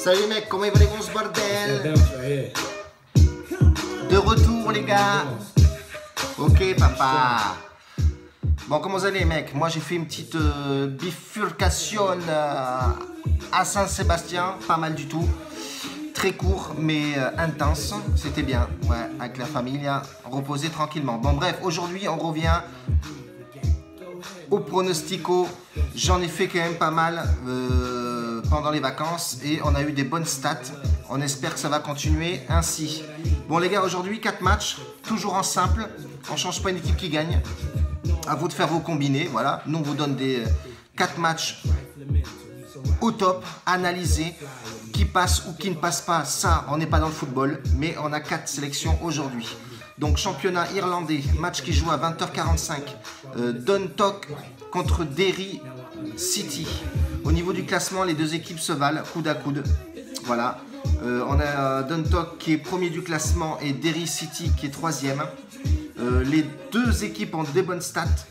Salut mec, comment il va les grosses bordel? De retour les gars. Ok papa. Bon, comment vous allez mec? Moi j'ai fait une petite bifurcation à Saint-Sébastien, pas mal du tout. Très court mais intense, c'était bien, ouais, avec la famille, reposer tranquillement. Bon bref, aujourd'hui on revient au pronostico. J'en ai fait quand même pas mal pendant les vacances et on a eu des bonnes stats. On espère que ça va continuer ainsi. Bon les gars, aujourd'hui 4 matchs, toujours en simple. On ne change pas une équipe qui gagne. À vous de faire vos combinés, voilà. Nous on vous donne des 4 matchs au top, analysés. Qui passe ou qui ne passe pas, ça on n'est pas dans le football, mais on a 4 sélections aujourd'hui. Donc championnat irlandais, match qui joue à 20h45, Dundalk contre Derry City. Au niveau du classement, les deux équipes se valent coude à coude. Voilà, on a Dundalk qui est premier du classement et Derry City qui est troisième. Les deux équipes ont des bonnes stats.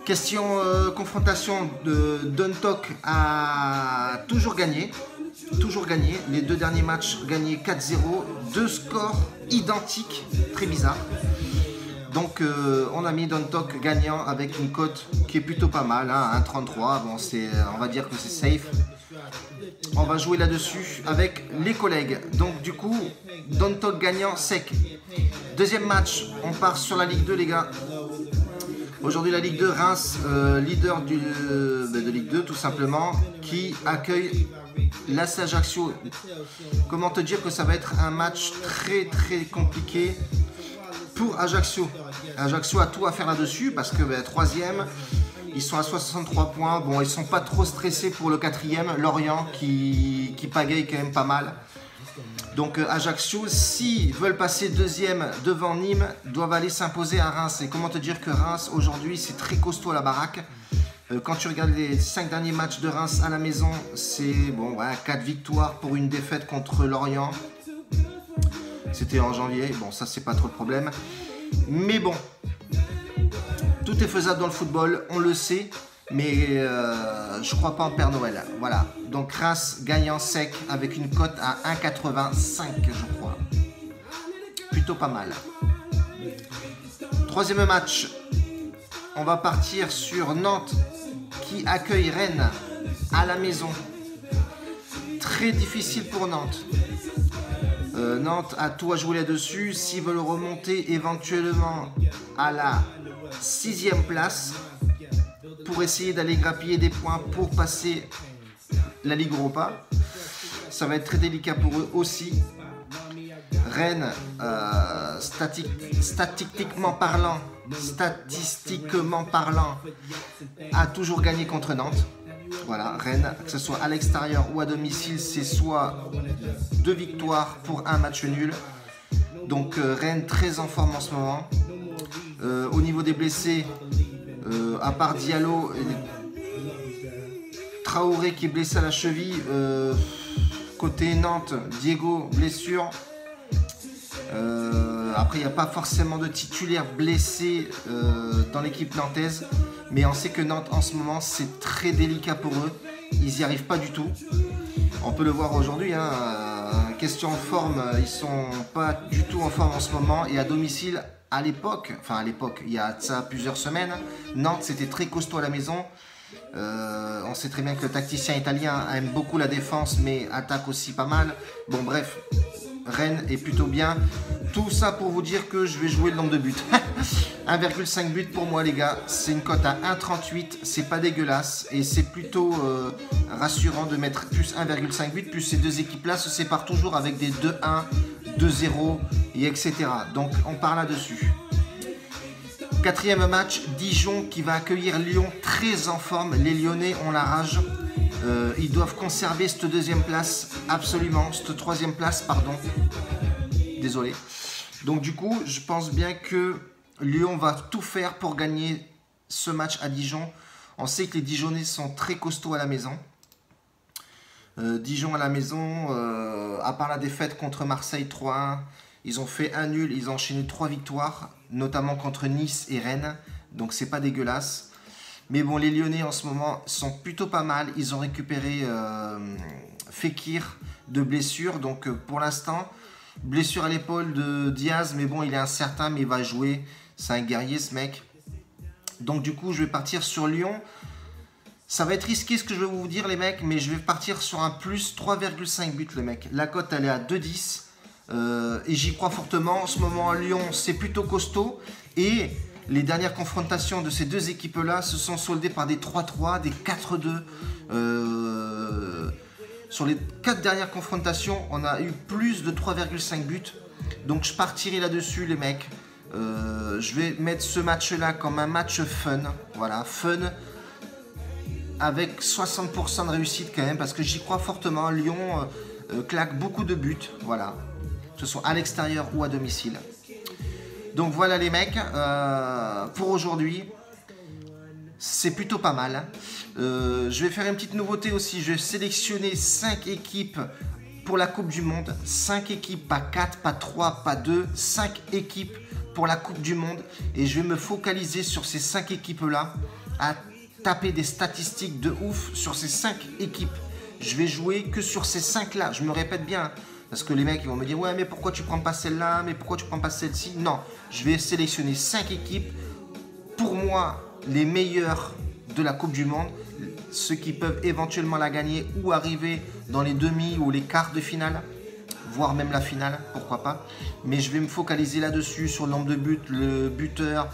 Question confrontation, de Dundalk a toujours gagné. Les deux derniers matchs gagnés 4-0, deux scores identiques, très bizarre. Donc on a mis Dundalk gagnant avec une cote qui est plutôt pas mal, hein, 1,33. Bon, on va dire que c'est safe. On va jouer là-dessus avec les collègues. Donc du coup, Dundalk gagnant sec. Deuxième match, on part sur la Ligue 2 les gars. Aujourd'hui la Ligue 2, Reims, leader de Ligue 2 tout simplement, qui accueille l'AS Ajaccio. Comment te dire que ça va être un match très compliqué pour Ajaccio. Ajaccio a tout à faire là-dessus parce que troisième, ils sont à 63 points. Bon, ils sont pas trop stressés pour le quatrième, Lorient qui pagaille quand même pas mal. Donc Ajaccio, s'ils veulent passer deuxième devant Nîmes, doivent aller s'imposer à Reims. Et comment te dire que Reims aujourd'hui c'est très costaud à la baraque. Quand tu regardes les 5 derniers matchs de Reims à la maison, c'est bon, ouais, 4 victoires pour une défaite contre Lorient. C'était en janvier, bon ça c'est pas trop le problème. Mais bon, tout est faisable dans le football, on le sait. Mais je crois pas en Père Noël. Voilà, donc Reims gagnant sec avec une cote à 1,85 je crois. Plutôt pas mal. Troisième match, on va partir sur Nantes qui accueille Rennes à la maison. Très difficile pour Nantes. Nantes a tout à jouer là-dessus. S'ils veulent remonter éventuellement à la 6e place pour essayer d'aller grappiller des points pour passer la Ligue Europa, ça va être très délicat pour eux aussi. Rennes, statistiquement parlant, a toujours gagné contre Nantes. Voilà, Rennes, que ce soit à l'extérieur ou à domicile, c'est soit 2 victoires pour un match nul. Donc Rennes très en forme en ce moment. Au niveau des blessés, à part Diallo, Traoré qui est blessé à la cheville. Côté Nantes, Diego, blessure. Après, il n'y a pas forcément de titulaire blessé dans l'équipe nantaise. Mais on sait que Nantes, en ce moment, c'est très délicat pour eux. Ils n'y arrivent pas du tout. On peut le voir aujourd'hui. Hein, question en forme, ils ne sont pas du tout en forme en ce moment. Et à domicile, à l'époque, il y a ça plusieurs semaines, Nantes, c'était très costaud à la maison. On sait très bien que le tacticien italien aime beaucoup la défense, mais attaque aussi pas mal. Bon, bref. Rennes est plutôt bien. Tout ça pour vous dire que je vais jouer le nombre de buts. 1,5 buts pour moi les gars. C'est une cote à 1,38. C'est pas dégueulasse. Et c'est plutôt rassurant de mettre plus 1,5 buts. Plus ces deux équipes là se séparent toujours avec des 2-1, 2-0 et etc. Donc on part là-dessus. Quatrième match, Dijon qui va accueillir Lyon, très en forme. Les Lyonnais ont la rage. Ils doivent conserver cette deuxième place, absolument, cette troisième place, pardon. Désolé. Donc du coup, je pense bien que Lyon va tout faire pour gagner ce match à Dijon. On sait que les Dijonnais sont très costauds à la maison. Dijon à la maison, à part la défaite contre Marseille 3-1, ils ont fait un nul, ils ont enchaîné 3 victoires, notamment contre Nice et Rennes. Donc c'est pas dégueulasse. Mais bon, les Lyonnais en ce moment sont plutôt pas mal. Ils ont récupéré Fekir de blessure. Donc pour l'instant, blessure à l'épaule de Diaz, mais bon, il est incertain, mais il va jouer. C'est un guerrier ce mec. Donc du coup, je vais partir sur Lyon. Ça va être risqué ce que je vais vous dire les mecs, mais je vais partir sur un plus 3,5 buts les mecs. La cote elle est à 2,10 et j'y crois fortement. En ce moment à Lyon c'est plutôt costaud et les dernières confrontations de ces deux équipes là se sont soldées par des 3-3, des 4-2. Sur les 4 dernières confrontations on a eu plus de 3,5 buts. Donc je partirai là-dessus les mecs. Je vais mettre ce match là comme un match fun. Voilà, fun. Avec 60% de réussite quand même, parce que j'y crois fortement. Lyon claque beaucoup de buts, voilà, que ce soit à l'extérieur ou à domicile. Donc voilà les mecs, pour aujourd'hui, c'est plutôt pas mal. Je vais faire une petite nouveauté aussi, je vais sélectionner 5 équipes pour la Coupe du Monde. 5 équipes, pas 4, pas 3, pas 2, 5 équipes pour la Coupe du Monde. Et je vais me focaliser sur ces 5 équipes-là, à taper des statistiques de ouf sur ces 5 équipes. Je vais jouer que sur ces 5 là. Je me répète bien. Parce que les mecs ils vont me dire ouais mais pourquoi tu prends pas celle-là, mais pourquoi tu prends pas celle-ci. Non, je vais sélectionner 5 équipes. Pour moi, les meilleurs de la Coupe du Monde. Ceux qui peuvent éventuellement la gagner ou arriver dans les demi ou les quarts de finale. Voire même la finale, pourquoi pas. Mais je vais me focaliser là-dessus, sur le nombre de buts, le buteur,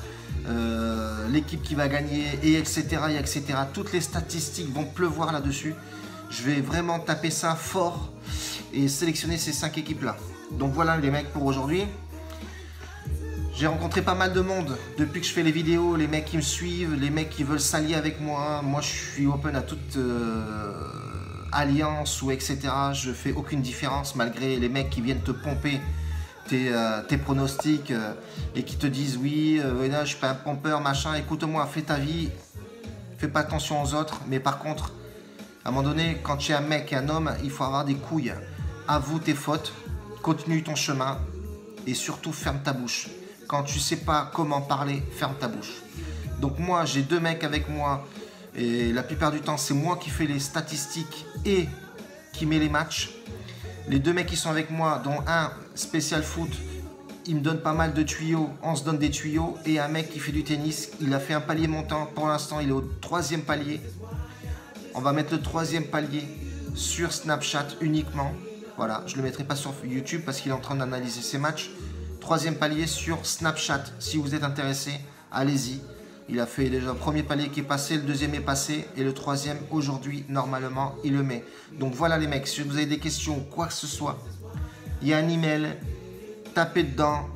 l'équipe qui va gagner, et etc., et etc. Toutes les statistiques vont pleuvoir là-dessus. Je vais vraiment taper ça fort et sélectionner ces 5 équipes-là. Donc voilà les mecs pour aujourd'hui. J'ai rencontré pas mal de monde depuis que je fais les vidéos, les mecs qui me suivent, les mecs qui veulent s'allier avec moi. Moi je suis open à toute alliance ou etc. Je fais aucune différence malgré les mecs qui viennent te pomper tes pronostics et qui te disent oui, là, je suis pas un pompeur, machin, écoute-moi, fais ta vie, fais pas attention aux autres, mais par contre, à un moment donné, quand tu es un mec et un homme, il faut avoir des couilles. Avoue tes fautes, continue ton chemin et surtout ferme ta bouche. Quand tu sais pas comment parler, ferme ta bouche. Donc moi, j'ai 2 mecs avec moi et la plupart du temps, c'est moi qui fais les statistiques et qui met les matchs. Les 2 mecs qui sont avec moi, dont un spécial foot, il me donne pas mal de tuyaux, on se donne des tuyaux. Et un mec qui fait du tennis, il a fait un palier montant. Pour l'instant, il est au 3e palier. On va mettre le 3e palier sur Snapchat uniquement. Voilà, je ne le mettrai pas sur YouTube parce qu'il est en train d'analyser ses matchs. 3e palier sur Snapchat. Si vous êtes intéressé, allez-y. Il a fait déjà le 1er palier qui est passé, le 2e est passé et le 3e aujourd'hui, normalement, il le met. Donc voilà les mecs, si vous avez des questions ou quoi que ce soit, il y a un email, tapez dedans,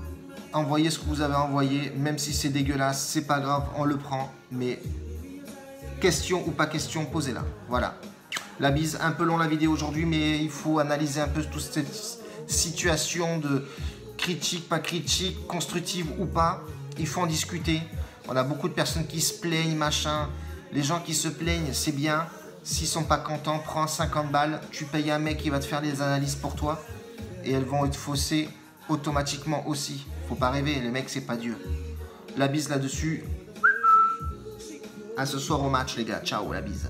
envoyez ce que vous avez envoyé, même si c'est dégueulasse, c'est pas grave, on le prend, mais question ou pas question, posez-la. Voilà. La bise, un peu long la vidéo aujourd'hui, mais il faut analyser un peu toute cette situation de critique, pas critique, constructive ou pas. Il faut en discuter. On a beaucoup de personnes qui se plaignent, machin. Les gens qui se plaignent, c'est bien. S'ils sont pas contents, prends 50 balles. Tu payes un mec qui va te faire des analyses pour toi. Et elles vont être faussées automatiquement aussi. Faut pas rêver, les mecs, c'est pas Dieu. La bise là-dessus. À ce soir au match, les gars. Ciao, la bise.